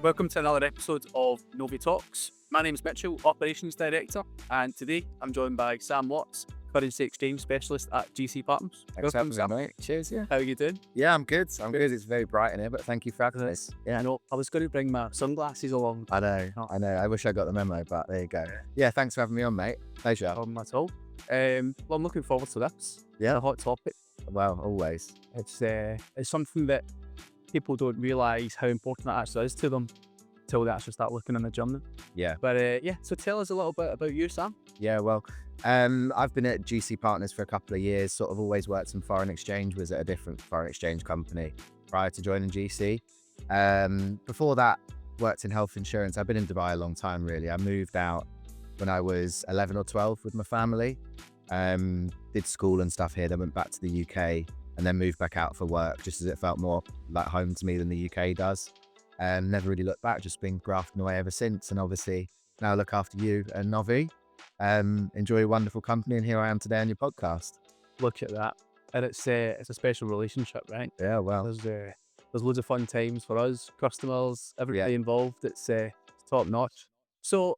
Welcome to another episode of NOVVI Talks. My name is Mitchell, Operations Director, and today I'm joined by Sam Watts, Currency Exchange Specialist at GC Partners. Thanks for having me, mate. Cheers, yeah. How are you doing? Yeah, I'm good. It's very bright in here, but thank you for having us. Yeah, no, I was going to bring my sunglasses along. I know. I wish I got the memo, but there you go. Yeah, thanks for having me on, mate. Pleasure. At all. Well, I'm looking forward to this. Yeah. It's a hot topic. Well, always. It's something that people don't realise how important it actually is to them until they actually start looking in the journal. Yeah. But so tell us a little bit about you, Sam. Yeah, well, I've been at GC Partners for a couple of years, sort of always worked in foreign exchange, was at a different foreign exchange company prior to joining GC. Before that, worked in health insurance. I've been in Dubai a long time, really. I moved out when I was 11 or 12 with my family. Did school and stuff here, then went back to the UK and then moved back out for work, just as it felt more like home to me than the UK does. Never really looked back, just been grafting away ever since. And obviously now I look after you and NOVVI. Enjoy a wonderful company, and here I am today on your podcast. Look at that. And it's a special relationship, right? Yeah, well. There's loads of fun times for us, customers, everybody involved. It's top notch. So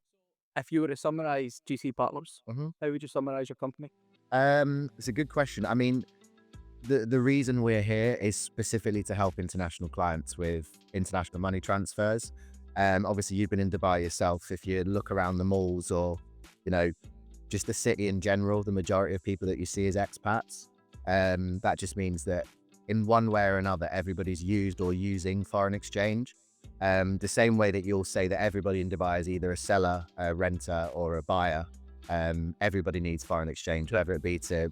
if you were to summarise GC Partners, how would you summarise your company? It's a good question. I mean, the reason we're here is specifically to help international clients with international money transfers. Obviously, you've been in Dubai yourself. If you look around the malls or, just the city in general, the majority of people that you see is expats. That just means that in one way or another, everybody's used or using foreign exchange. The same way that you'll say that everybody in Dubai is either a seller, a renter, or a buyer. Everybody needs foreign exchange, whether it be to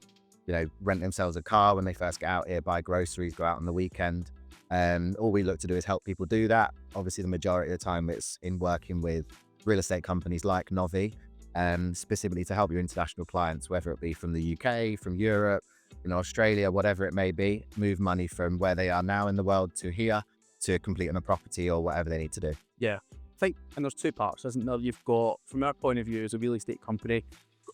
rent themselves a car when they first get out here, buy groceries, go out on the weekend. All we look to do is help people do that. Obviously, the majority of the time it's in working with real estate companies like NOVVI, specifically to help your international clients, whether it be from the UK, from Europe, Australia, whatever it may be, move money from where they are now in the world to here to complete on a property or whatever they need to do. Yeah, I think, and there's two parts, isn't there? You've got, from our point of view as a real estate company,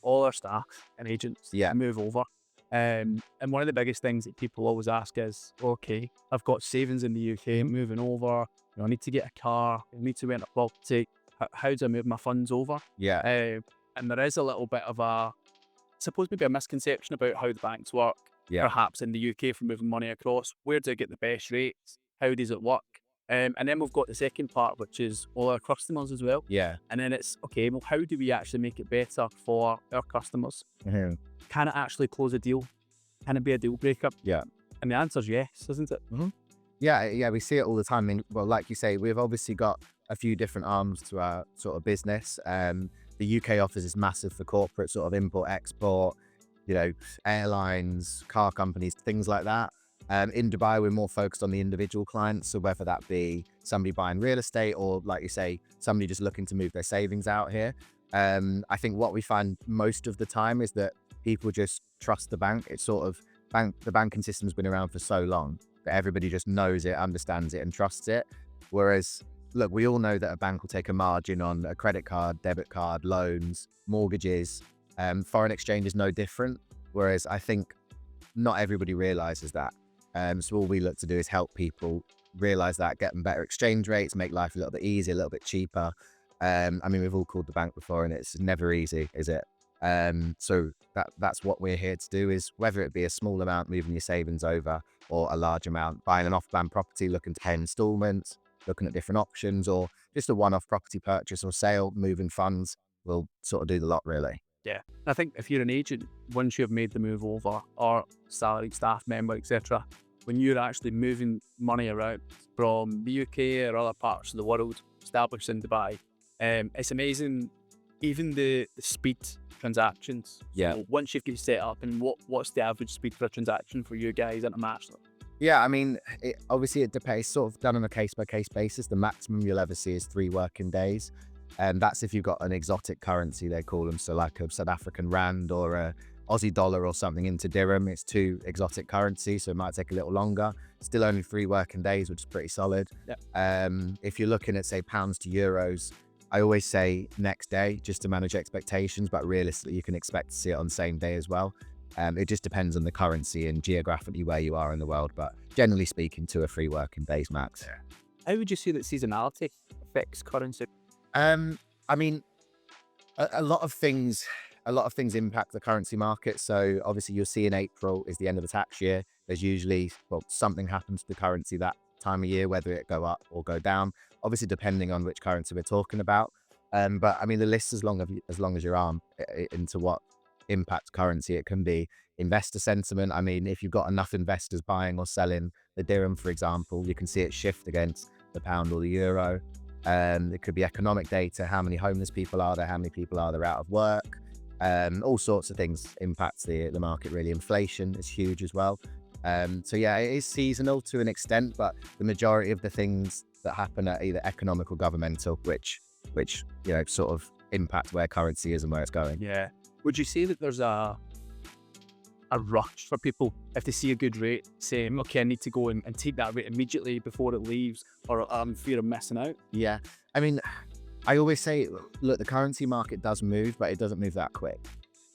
all our staff and agents move over. And one of the biggest things that people always ask is, okay, I've got savings in the UK, moving over, I need to get a car, I need to rent a property. How do I move my funds over? Yeah. And there is a little bit of maybe a misconception about how the banks work, perhaps in the UK for moving money across. Where do I get the best rates? How does it work? And then we've got the second part, which is all our customers as well. Yeah. And then it's, okay, well, how do we actually make it better for our customers? Can it actually close a deal? Can it be a deal breaker? Yeah. And the answer is yes, isn't it? Yeah, we see it all the time. I mean, well, like you say, we've obviously got a few different arms to our sort of business. The UK office is massive for corporate sort of import, export, airlines, car companies, things like that. In Dubai, we're more focused on the individual clients. So whether that be somebody buying real estate or, like you say, somebody just looking to move their savings out here. I think what we find most of the time is that people just trust the bank. It's sort of the banking system's been around for so long that everybody just knows it, understands it, and trusts it. Whereas, look, we all know that a bank will take a margin on a credit card, debit card, loans, mortgages. Foreign exchange is no different. Whereas I think not everybody realizes that. So all we look to do is help people realize that, get them better exchange rates, make life a little bit easier, a little bit cheaper. I mean, we've all called the bank before, and it's never easy, is it? So that's what we're here to do, is whether it be a small amount moving your savings over or a large amount buying an off-plan property, looking to pay installments, looking at different options, or just a one-off property purchase or sale, moving funds, we'll sort of do the lot, really. Yeah. I think if you're an agent, once you've made the move over, or salaried staff member, etc., when you're actually moving money around from the UK or other parts of the world, established in Dubai, it's amazing, even the speed transactions. Yeah. So once you've got set up, and what's the average speed for a transaction for you guys internationally? Yeah, I mean, obviously it depends, sort of done on a case-by-case basis. The maximum you'll ever see is 3 working days. And that's if you've got an exotic currency, they call them. So like a South African rand or a Aussie dollar or something into dirham. It's 2 exotic currencies, so it might take a little longer. Still only 3 working days, which is pretty solid. Yeah. If you're looking at, say, pounds to euros, I always say next day just to manage expectations, but realistically, you can expect to see it on the same day as well. It just depends on the currency and geographically where you are in the world, but generally speaking, 2 or 3 working days max. How would you see that seasonality fixed currency? I mean, a lot of things impact the currency market. So obviously you'll see in April is the end of the tax year. There's usually, well, something happens to the currency that time of year, whether it go up or go down, obviously depending on which currency we're talking about. But I mean, the list as long as your arm into what impacts currency, it can be investor sentiment. I mean, if you've got enough investors buying or selling the dirham, for example, you can see it shift against the pound or the euro. It could be economic data, how many homeless people are there, how many people are there out of work. All sorts of things impacts the market really. Inflation is huge as well. So yeah, it is seasonal to an extent, but the majority of the things that happen are either economic or governmental, which sort of impact where currency is and where it's going. Yeah. Would you say that there's a rush for people if they see a good rate, saying, okay, I need to go and take that rate immediately before it leaves, or I'm fear of missing out? Yeah. I mean, I always say, look, the currency market does move, but it doesn't move that quick.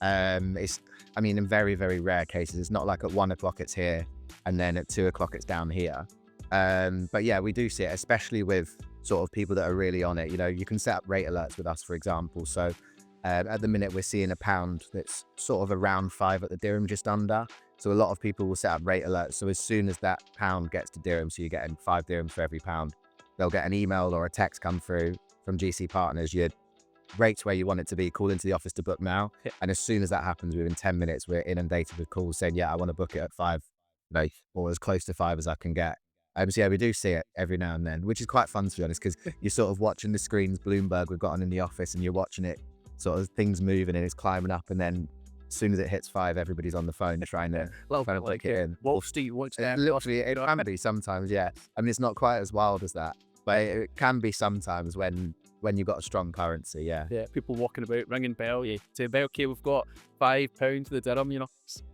In very, very rare cases, it's not like at 1 o'clock it's here and then at 2 o'clock it's down here. But yeah, we do see it, especially with sort of people that are really on it. You can set up rate alerts with us, for example. So at the minute, we're seeing a pound that's sort of around 5 at the dirham, just under. So a lot of people will set up rate alerts. So as soon as that pound gets to dirham, so you're getting 5 dirhams for every pound, they'll get an email or a text come through from GC Partners. Your rate's where you want it to be. Call into the office to book now. Yeah. And as soon as that happens, within 10 minutes, we're inundated with calls saying, yeah, I want to book it at 5, or as close to 5 as I can get. So yeah, we do see it every now and then, which is quite fun, to be honest, because you're sort of watching the screens, Bloomberg we've got on in the office, and you're watching it, sort of things moving and it's climbing up, and then as soon as it hits 5, everybody's on the phone trying to Like it in. Wall Street, Literally, it can be sometimes, yeah. I mean, it's not quite as wild as that, but it can be sometimes when you've got a strong currency, yeah. Yeah, people walking about, ringing bell, you say, okay, we've got £5 to the dirham,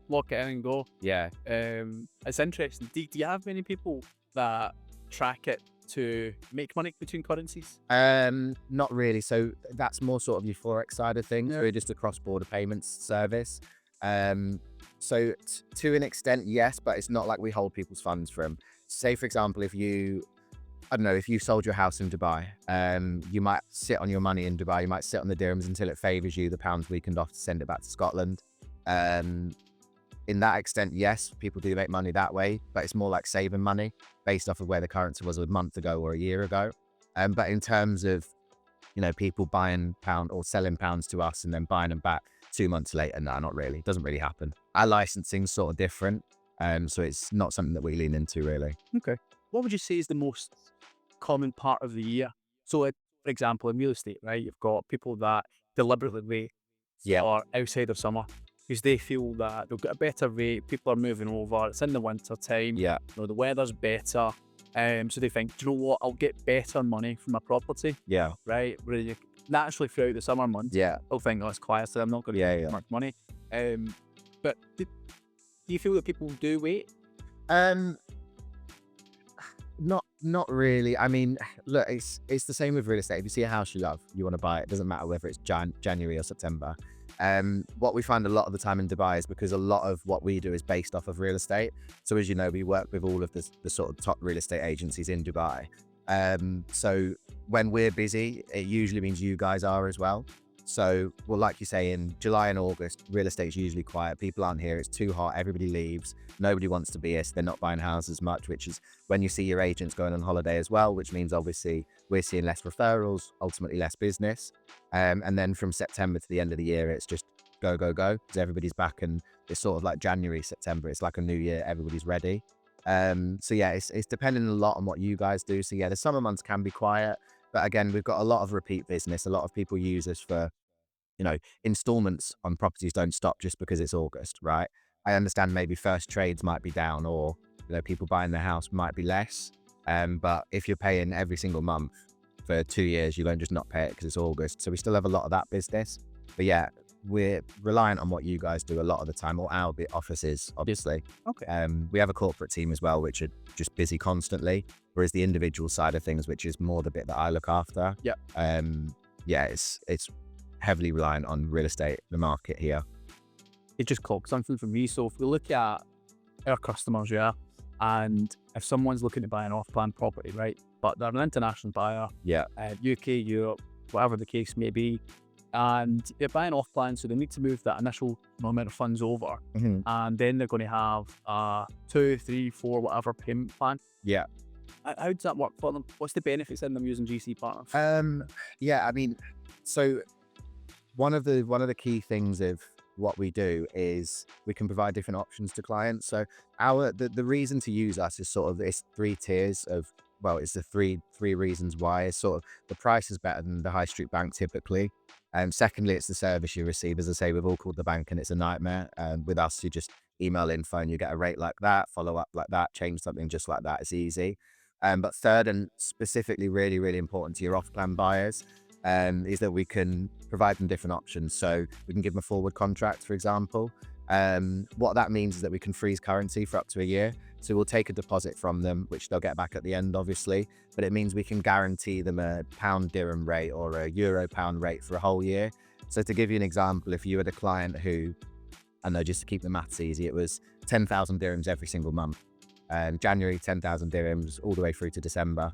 lock it in and go. Yeah. It's interesting. Do you have many people that track it to make money between currencies? Not really. So that's more sort of your forex side of things. Yeah. We're just a cross-border payments service. So to an extent, yes, but it's not like we hold people's funds from. Say, for example, if you sold your house in Dubai, you might sit on your money in Dubai. You might sit on the dirhams until it favors you. The pound's weakened off to send it back to Scotland. In that extent, yes, people do make money that way, but it's more like saving money based off of where the currency was a month ago or a year ago. But in terms of, people buying pound or selling pounds to us and then buying them back 2 months later, no, not really. It doesn't really happen. Our licensing's sort of different. So it's not something that we lean into really. Okay. What would you say is the most common part of the year? So, for example, in real estate, right, you've got people that deliberately wait or outside of summer because they feel that they'll get a better rate. People are moving over. It's in the winter time. Yeah. The weather's better. So they think, do you know what? I'll get better money from my property. Yeah. Right. Where you naturally throughout the summer months, they'll think, oh, it's quiet, so I'm not going to get much money. But do you feel that people do wait? Not really. I mean, look, it's the same with real estate. If you see a house you love, you want to buy it. It doesn't matter whether it's January or September. What we find a lot of the time in Dubai is because a lot of what we do is based off of real estate. So as you know, we work with all of the sort of top real estate agencies in Dubai. So when we're busy, it usually means you guys are as well. So, well, like you say, in July and August, real estate's usually quiet. People aren't here. It's too hot. Everybody leaves. Nobody wants to be here. So they're not buying houses much, which is when you see your agents going on holiday as well, which means obviously we're seeing less referrals, ultimately less business. And then from September to the end of the year, it's just go, go, go, because everybody's back, and it's sort of like January, September. It's like a new year. Everybody's ready. So yeah, it's depending a lot on what you guys do. So yeah, the summer months can be quiet. But again, we've got a lot of repeat business. A lot of people use us for, installments on properties don't stop just because it's August, right? I understand maybe first trades might be down, or, people buying their house might be less. But if you're paying every single month for 2 years, you won't just not pay it because it's August. So we still have a lot of that business. But yeah, we're reliant on what you guys do a lot of the time, or our offices, obviously. Okay. We have a corporate team as well, which are just busy constantly. Whereas the individual side of things, which is more the bit that I look after, it's heavily reliant on real estate, the market here. It just clocked something for me. So if we look at our customers, and if someone's looking to buy an off-plan property, right, but they're an international buyer, Yeah. UK, Europe, whatever the case may be, and they're buying off plan, so they need to move that initial amount of funds over, and then they're going to have a 2, 3, 4, whatever payment plan. Yeah. How does that work for them? What's the benefits in them using GC Partners? Yeah, I mean, so one of the key things of what we do is we can provide different options to clients. So the reason to use us is sort of it's 3 tiers of, well, it's the three reasons why. It's sort of the price is better than the high street bank typically. And secondly, it's the service you receive. As I say, we've all called the bank and it's a nightmare. And with us, you just email info and you get a rate like that, follow up like that, change something just like that. It's easy. But third, and specifically really, really important to your off-plan buyers, is that we can provide them different options. So we can give them a forward contract, for example. What that means is that we can freeze currency for up to a year. So we'll take a deposit from them, which they'll get back at the end, obviously. But it means we can guarantee them a pound dirham rate or a euro pound rate for a whole year. So to give you an example, if you had a client who, I know, just to keep the maths easy, it was 10,000 dirhams every single month. January, 10,000 dirhams all the way through to December.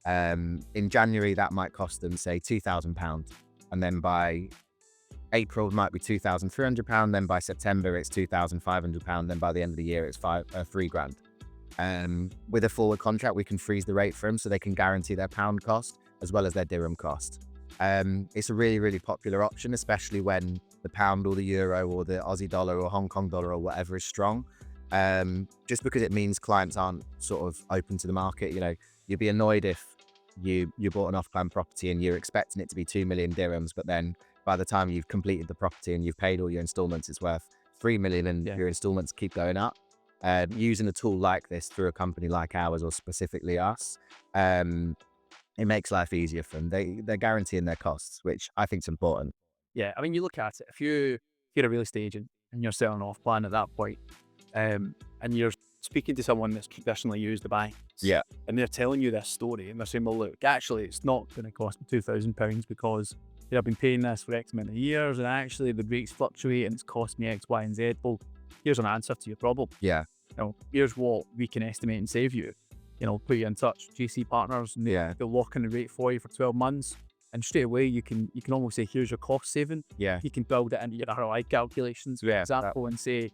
In January, that might cost them, say, £2,000. And then by April, it might be £2,300. Then by September, it's £2,500. Then by the end of the year, it's £3,000. With a forward contract, we can freeze the rate for them so they can guarantee their pound cost as well as their dirham cost. It's a really, really popular option, especially when the pound or the euro or the Aussie dollar or Hong Kong dollar or whatever is strong. Just because it means clients aren't sort of open to the market. You know, you'd be annoyed if you bought an off-plan property and you're expecting it to be 2 million dirhams, but then by the time you've completed the property and you've paid all your installments, it's worth 3 million and your installments keep going up. Using a tool like this through a company like ours, or specifically us, it makes life easier for them. They're guaranteeing their costs, which I think is important. Yeah, I mean, you look at it, if you're a real estate agent and you're selling off plan at that point, and you're speaking to someone that's traditionally used the banks, and they're telling you this story, and they're saying, well, look, actually, it's not going to cost me £2,000 because I've been paying this for X amount of years, and actually the rates fluctuate, and it's cost me X, Y, and Z. Well, here's an answer to your problem. Yeah. You know, here's what we can estimate and save you. You know, put you in touch, GC Partners, and they'll lock in the rate for you for 12 months. And straight away, you can almost say, here's your cost saving. Yeah. You can build it into your ROI calculations, for example, and say,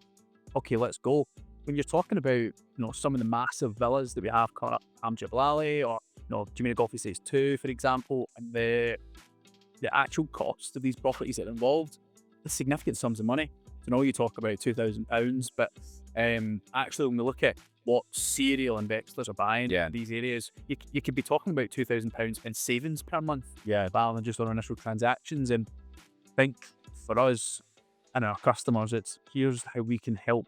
okay, let's go. When you're talking about, you know, some of the massive villas that we have coming up, Jebel Ali, or, you know, Jamaica Golf Estates 2, for example, and the actual cost of these properties that are involved, the significant sums of money. So now you talk about £2,000, but actually when we look at what serial investors are buying in these areas, you could be talking about £2,000 in savings per month, rather than just on initial transactions. And I think for us and our customers, it's here's how we can help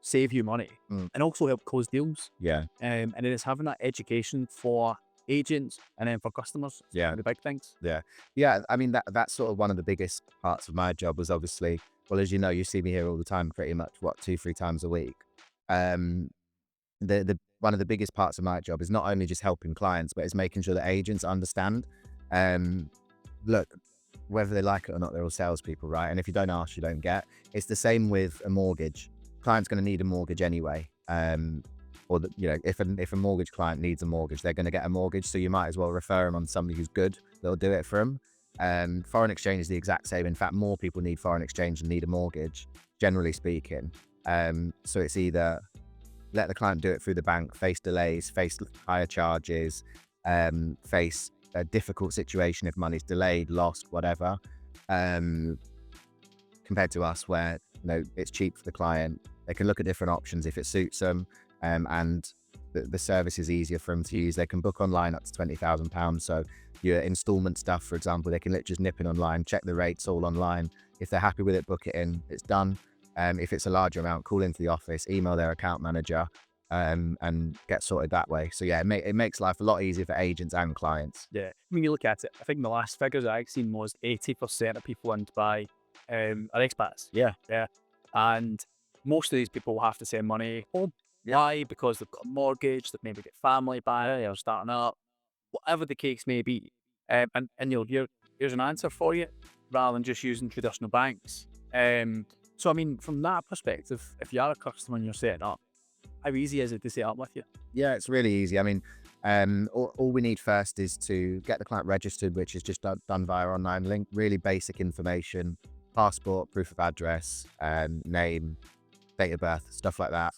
save you money and also help close deals. And then it's having that education for agents and then for customers. The big things. I mean, that's sort of one of the biggest parts of my job was obviously, well, as you know, you see me here all the time, pretty much, 2-3 times a week. The one of the biggest parts of my job is not only just helping clients, but it's making sure that agents understand. Look, whether they like it or not, they're all salespeople, right? And if you don't ask, you don't get. It's the same with a mortgage. Client's going to need a mortgage anyway. Or if a mortgage client needs a mortgage, they're going to get a mortgage. So you might as well refer them on somebody who's good. They'll do it for them. Foreign exchange is the exact same. In fact, more people need foreign exchange than need a mortgage, generally speaking. So it's either let the client do it through the bank, face delays, face higher charges, face a difficult situation if money's delayed, lost, whatever, compared to us where, you know, it's cheap for the client. They can look at different options if it suits them, and the service is easier for them to use. They can book online up to £20,000. So your installment stuff, for example, they can literally just nip in online, check the rates all online. If they're happy with it, book it in, it's done. If it's a larger amount, call into the office, email their account manager, and get sorted that way. So it makes life a lot easier for agents and clients. When you look at it, I think the last figures I've seen was 80% of people in Dubai are expats. And most of these people will have to send money home. Why? Because they've got a mortgage, they've maybe got family buying, or starting up, whatever the case may be. And here's an answer for you, rather than just using traditional banks. So I mean, from that perspective, if you are a customer and you're setting up, How easy is it to set up with you? Yeah, it's really easy. I mean, all we need first is to get the client registered, which is just done via online link. Really basic information: passport, proof of address, name, date of birth, stuff like that.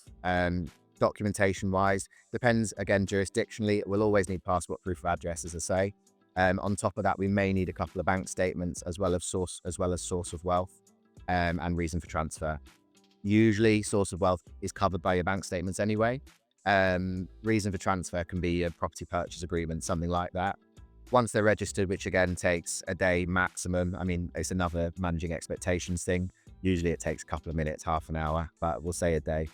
Documentation wise, depends again jurisdictionally. We'll always need passport, proof of address, as I say. On top of that, we may need a couple of bank statements as well as source of wealth, and reason for transfer. Usually, source of wealth is covered by your bank statements anyway. Reason for transfer can be a property purchase agreement, something like that. Once they're registered, which again takes a day maximum. I mean, it's another managing expectations thing. Usually it takes a couple of minutes, half an hour, but we'll say a day,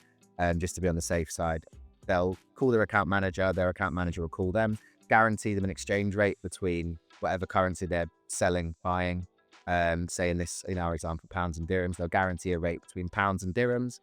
just to be on the safe side. They'll call their account manager will call them, guarantee them an exchange rate between whatever currency they're selling, buying. Say in our example, pounds and dirhams, they'll guarantee a rate between pounds and dirhams.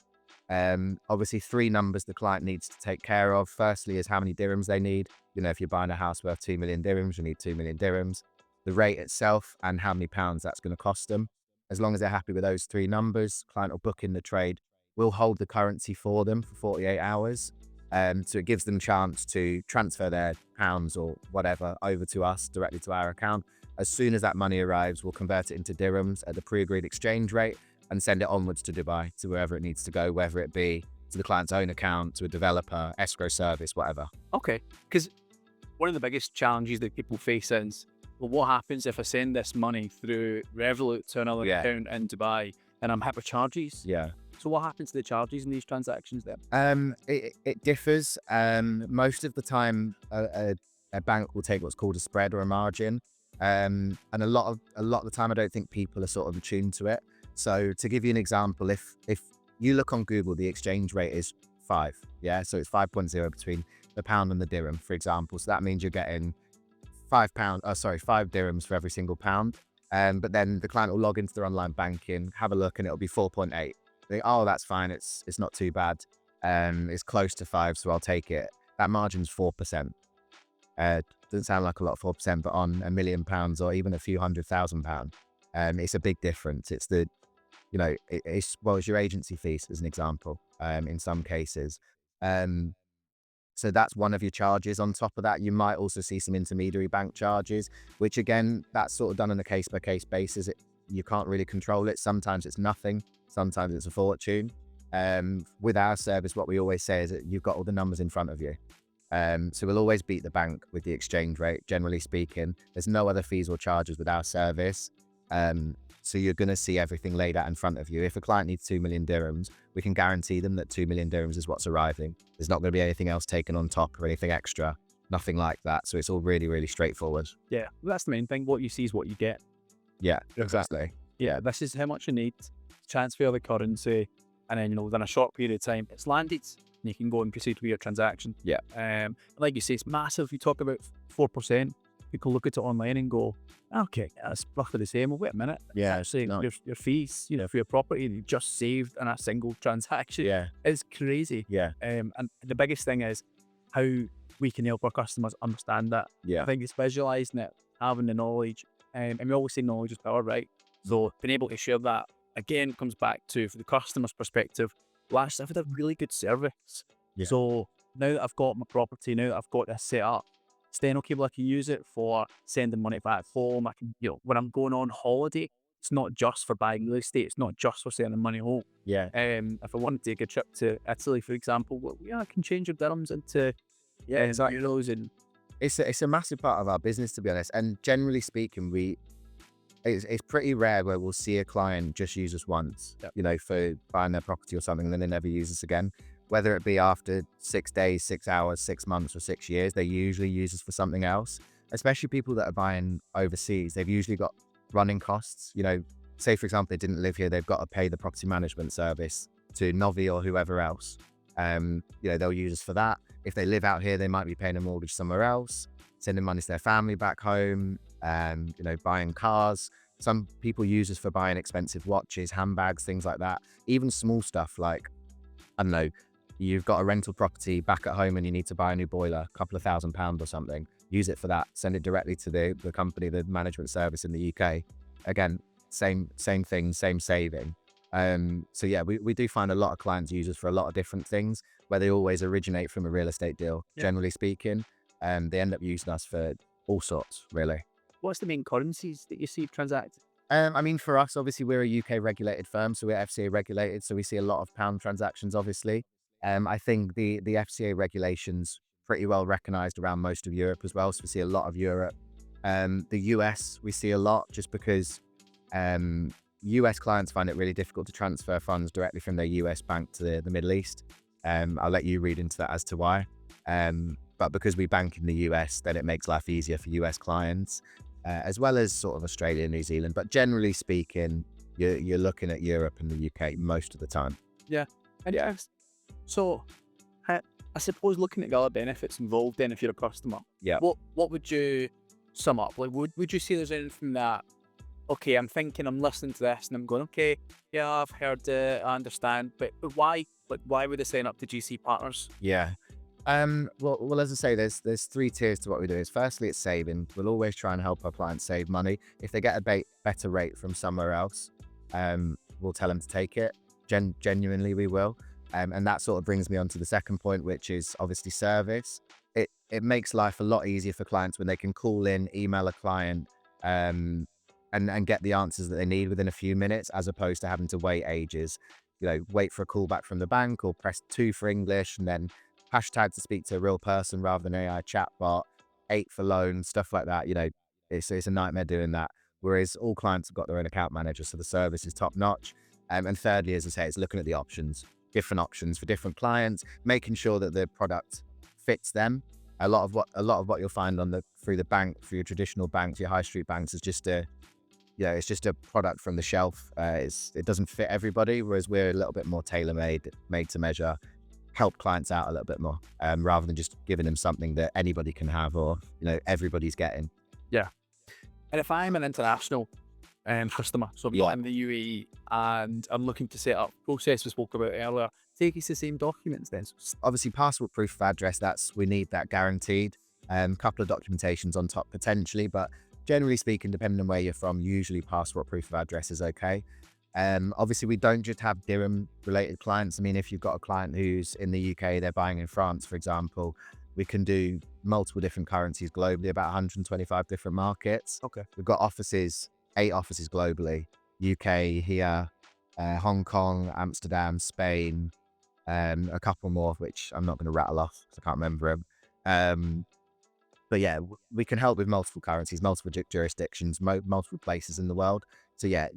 Obviously 3 numbers the client needs to take care of. Firstly is how many dirhams they need. You know, if you're buying a house worth 2 million dirhams, you need 2 million dirhams. The rate itself and how many pounds that's going to cost them. As long as they're happy with those 3 numbers, client will book in the trade. We'll hold the currency for them for 48 hours. So it gives them chance to transfer their pounds or whatever over to us directly to our account. As soon as that money arrives, we'll convert it into dirhams at the pre-agreed exchange rate and send it onwards to Dubai, to wherever it needs to go, whether it be to the client's own account, to a developer, escrow service, whatever. Okay, because one of the biggest challenges that people face is, well, what happens if I send this money through Revolut to another account in Dubai and I'm hit with charges? Yeah. So what happens to the charges in these transactions then? It differs. Most of the time, a bank will take what's called a spread or a margin. And a lot of the time, I don't think people are sort of attuned to it. So to give you an example, if you look on Google, the exchange rate is 5. Yeah, so it's 5.0 between the pound and the dirham, for example. So that means you're getting 5 dirhams for every single pound. But then the client will log into their online banking, have a look, and it'll be 4.8. They, oh, that's fine. It's not too bad. It's close to 5, so I'll take it. That margin's 4%. Doesn't sound like a lot, 4%, but on £1 million or even a few £100,000, it's a big difference. It's the, you know, it's your agency fees as an example, in some cases. So that's one of your charges. On top of that, you might also see some intermediary bank charges, which again, that's sort of done on a case-by-case basis. You can't really control it. Sometimes it's nothing, sometimes it's a fortune. With our service, what we always say is that you've got all the numbers in front of you. So we'll always beat the bank with the exchange rate, generally speaking. There's no other fees or charges with our service. So you're going to see everything laid out in front of you. If a client needs 2 million dirhams, we can guarantee them that 2 million dirhams is what's arriving. There's not going to be anything else taken on top or anything extra, nothing like that. So it's all really, really straightforward. Yeah, that's the main thing. What you see is what you get. Yeah, exactly. Yeah, this is how much you need to transfer the currency, and then, you know, within a short period of time, it's landed, and you can go and proceed with your transaction. Yeah. Like you say, it's massive. You talk about 4%. People look at it online and go, okay, that's roughly the same. Well, wait a minute. Yeah. Actually, your fees, you know, for your property you just saved in a single transaction. Yeah. It's crazy. Yeah. And the biggest thing is how we can help our customers understand that. Yeah. I think it's visualizing it, having the knowledge, and we always say knowledge is power, right? So being able to share that, again, comes back to, for the customer's perspective, well, actually, I've had a really good service. Yeah. So now that I've got my property, now that I've got this set up, Steno cable, I can use it for sending money back home. I can, you know, when I'm going on holiday, it's not just for buying real estate. It's not just for sending money home. Yeah. If I want to take a trip to Italy, for example, well, yeah, I can change your dirhams into exactly. euros, and It's a massive part of our business, to be honest. And generally speaking, it's pretty rare where we'll see a client just use us once, you know, for buying their property or something, and then they never use us again. Whether it be after 6 days, 6 hours, 6 months, or 6 years, they usually use us for something else. Especially people that are buying overseas, they've usually got running costs. You know, say for example, they didn't live here, they've got to pay the property management service to NOVVI or whoever else. You know, they'll use us for that. If they live out here, they might be paying a mortgage somewhere else, sending money to their family back home, you know, buying cars. Some people use us for buying expensive watches, handbags, things like that. Even small stuff like, I don't know, you've got a rental property back at home and you need to buy a new boiler, a couple of £1,000 or something. Use it for that. Send it directly to the company, the management service in the UK. Again, same thing, same saving. So yeah, we do find a lot of clients use us for a lot of different things, where they always originate from a real estate deal, generally speaking. They end up using us for all sorts, really. What's the main currencies that you see transacted? I mean, for us, obviously, we're a UK regulated firm, so we're FCA regulated. So we see a lot of pound transactions, obviously. I think the FCA regulations pretty well recognized around most of Europe as well. So we see a lot of Europe. The US, we see a lot just because US clients find it really difficult to transfer funds directly from their US bank to the Middle East. I'll let you read into that as to why. But because we bank in the US, then it makes life easier for US clients, as well as sort of Australia and New Zealand. But generally speaking, you're looking at Europe and the UK most of the time. Yeah. And yes. So I suppose looking at the other benefits involved then if you're a customer, what would you sum up? Like, would you say there's anything that, okay, I'm listening to this and I'm going, okay, yeah, I've heard it, I understand, but why? Like, why would they sign up to GC Partners? Yeah. Well, as I say, there's 3 tiers to what we do. Is firstly, it's saving. We'll always try and help our clients save money. If they get a better rate from somewhere else, we'll tell them to take it. Genuinely, we will. And that sort of brings me on to the second point, which is obviously service. It makes life a lot easier for clients when they can call in, email a client, and get the answers that they need within a few minutes, as opposed to having to wait ages. Wait for a call back from the bank, or press 2 for English, and then hashtag to speak to a real person rather than AI chatbot, 8 for loans, stuff like that. It's a nightmare doing that. Whereas all clients have got their own account manager, so the service is top notch. And thirdly, as I say, it's looking at the options, different options for different clients, making sure that the product fits them. A lot of what you'll find through the bank, through your traditional banks, your high street banks, is just it's just a product from the shelf. It doesn't fit everybody, whereas we're a little bit more tailor-made, made to measure, help clients out a little bit more, rather than just giving them something that anybody can have, or everybody's getting. Yeah. And if I'm an international customer, so I'm not in the UAE and I'm looking to set up process we spoke about earlier, take us the same documents then. Obviously, passport proof of address, we need that guaranteed. Couple of documentations on top potentially, but generally speaking, depending on where you're from, usually passport proof of address is okay. Obviously, we don't just have dirham related clients. I mean, if you've got a client who's in the UK, they're buying in France, for example, we can do multiple different currencies globally, about 125 different markets. Okay. We've got 8 offices globally, UK here, Hong Kong, Amsterdam, Spain, a couple more, which I'm not going to rattle off because I can't remember them. But yeah, we can help with multiple currencies, multiple jurisdictions, multiple places in the world. So yeah,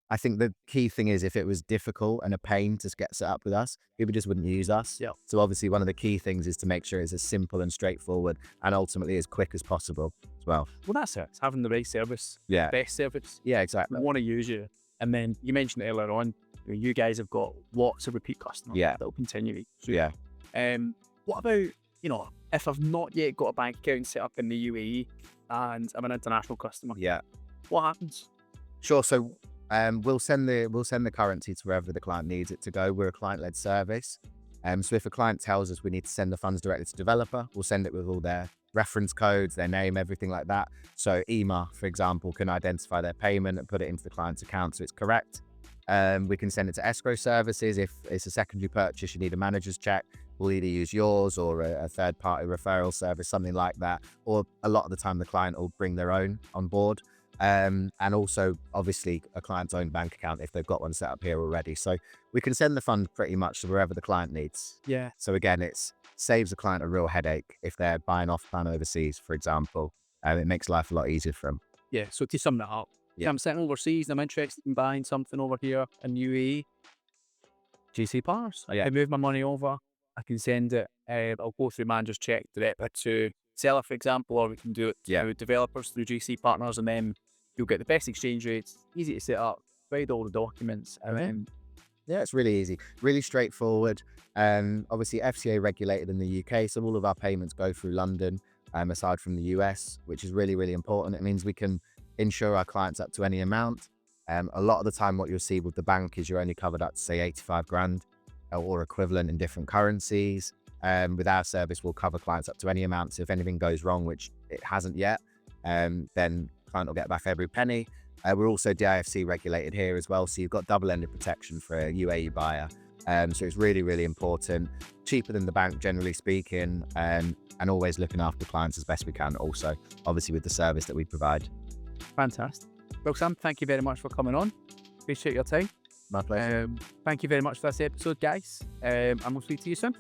I think the key thing is, if it was difficult and a pain to get set up with us, people just wouldn't use us. Yeah. So obviously one of the key things is to make sure it's as simple and straightforward and ultimately as quick as possible as well. Well, that's it. It's having the right service. Yeah. Best service. Yeah, exactly. We want to use you. And then you mentioned earlier on, you guys have got lots of repeat customers that will continue. So, yeah. What about, if I've not yet got a bank account set up in the UAE and I'm an international customer? Yeah. What happens? Sure. So we'll send the currency to wherever the client needs it to go. We're a client-led service. So if a client tells us we need to send the funds directly to developer, we'll send it with all their reference codes, their name, everything like that. So EMA, for example, can identify their payment and put it into the client's account so it's correct. We can send it to escrow services. If it's a secondary purchase, you need a manager's check, we'll either use yours or a third-party referral service, something like that. Or a lot of the time, the client will bring their own on board. And also, obviously, a client's own bank account if they've got one set up here already. So we can send the fund pretty much to wherever the client needs. Yeah. So again, it saves the client a real headache if they're buying off plan overseas, for example. It makes life a lot easier for them. Yeah. So to sum that up, I'm sitting overseas and I'm interested in buying something over here in UAE. GC Partners. I move my money over. I can send it. I'll go through manager's check directly to seller, for example, or we can do it to developers through GC Partners, and then you'll get the best exchange rates, easy to set up, provide all the documents, and then it's really easy, really straightforward. Obviously FCA regulated in the UK, so all of our payments go through London, aside from the US, which is really, really important. It means we can insure our clients up to any amount. A lot of the time what you'll see with the bank is you're only covered up to say 85 grand or equivalent in different currencies. With our service, we'll cover clients up to any amount. So if anything goes wrong, which it hasn't yet, then client will get back every penny. We're also DIFC regulated here as well, so you've got double-ended protection for a UAE buyer. So it's really, really important. Cheaper than the bank, generally speaking, and always looking after clients as best we can also, obviously with the service that we provide. Fantastic. Well, Sam, thank you very much for coming on. Appreciate your time. My pleasure. Thank you very much for this episode, guys. And we'll speak to you soon.